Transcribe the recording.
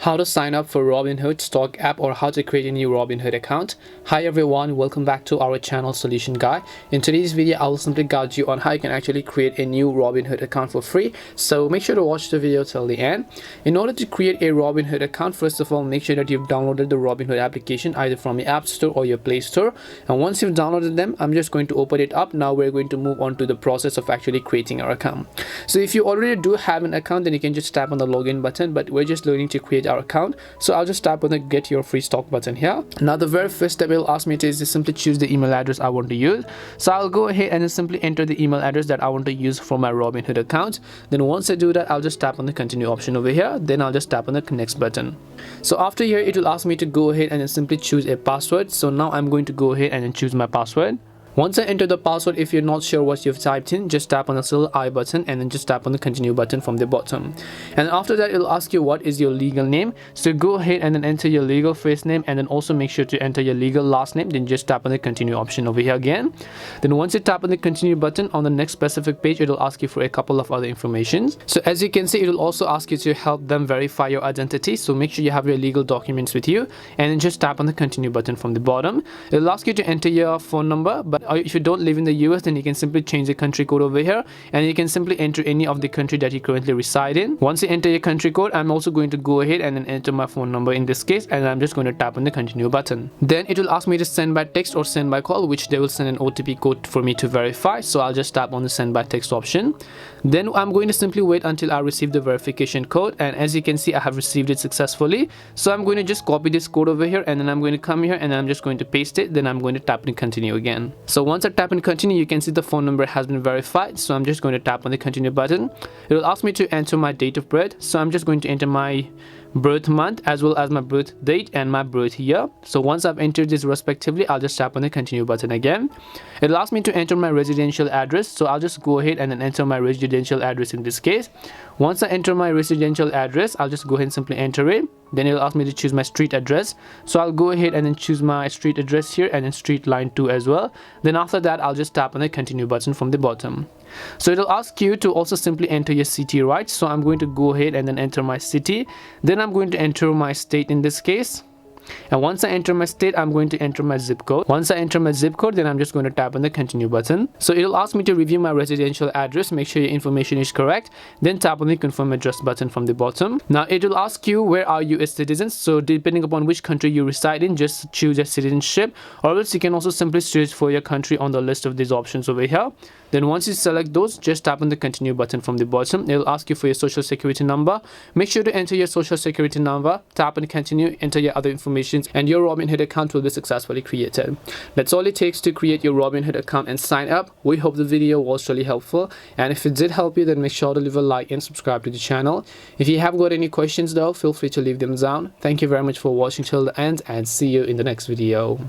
How to sign up for Robinhood stock app or how to create a new Robinhood account. Hi everyone, welcome back to our channel Solution Guy. In today's video, I will simply guide you on how you can actually create a new Robinhood account for free. So make sure to watch the video till the end. In order to create a Robinhood account, first of all, make sure that you've downloaded the Robinhood application either from your App Store or your Play Store. And once you've downloaded them, I'm just going to open it up. Now we're going to move on to the process of actually creating our account. So if you already do have an account, then you can just tap on the login button, but we're just learning to create our account, so I'll just tap on the get your free stock button here. Now the very first step it'll ask me to is to simply choose the email address I want to use. So I'll go ahead and simply enter the email address that I want to use for my Robinhood account. Then once I do that, I'll just tap on the continue option over here. Then I'll just tap on the next button. So after here, it will ask me to go ahead and then simply choose a password. So now I'm going to go ahead and then choose my password. Once I enter the password, if you're not sure what you've typed in, just tap on the little I button and then just tap on the continue button from the bottom. And after that, it'll ask you what is your legal name. So go ahead and then enter your legal first name and then also make sure to enter your legal last name. Then just tap on the continue option over here again. Then once you tap on the continue button on the next specific page, it'll ask you for a couple of other information. So as you can see, it'll also ask you to help them verify your identity. So make sure you have your legal documents with you and then just tap on the continue button from the bottom. It'll ask you to enter your phone number, but if you don't live in the US, then you can simply change the country code over here and you can simply enter any of the country that you currently reside in. Once you enter your country code, I'm also going to go ahead and then enter my phone number in this case, and I'm just going to tap on the continue button. Then it will ask me to send by text or send by call, which they will send an OTP code for me to verify. So I'll just tap on the send by text option. Then I'm going to simply wait until I receive the verification code, and as you can see, I have received it successfully. So I'm going to just copy this code over here and then I'm going to come here and I'm just going to paste it. Then I'm going to tap and continue again. So once I tap and continue, you can see the phone number has been verified. So I'm just going to tap on the continue button. It will ask me to enter my date of birth. So I'm just going to enter my birth month as well as my birth date and my birth year. So once I've entered this respectively, I'll just tap on the continue button again. It'll ask me to enter my residential address. So I'll just go ahead and then enter my residential address in this case. Once I enter my residential address, I'll just go ahead and simply enter it. Then it'll ask me to choose my street address. So I'll go ahead and then choose my street address here and then street line 2 as well. Then after that, I'll just tap on the continue button from the bottom. So it'll ask you to also simply enter your city, right? So I'm going to go ahead and then enter my city. Then I'm going to enter my state in this case. And once I enter my state, I'm going to enter my zip code. Once I enter my zip code, then I'm just going to tap on the continue button. So it'll ask me to review my residential address, make sure your information is correct, then tap on the confirm address button from the bottom. Now it will ask you where are you a citizen. So depending upon which country you reside in, just choose your citizenship, or else you can also simply search for your country on the list of these options over here. Then once you select those, just tap on the continue button from the bottom. It will ask you for your social security number. Make sure to enter your social security number, tap on continue, enter your other information, and your Robinhood account will be successfully created. That's all it takes to create your Robinhood account and sign up. We hope the video was really helpful, and if it did help you, then make sure to leave a like and subscribe to the channel. If you have got any questions though, feel free to leave them down. Thank you very much for watching till the end, and see you in the next video.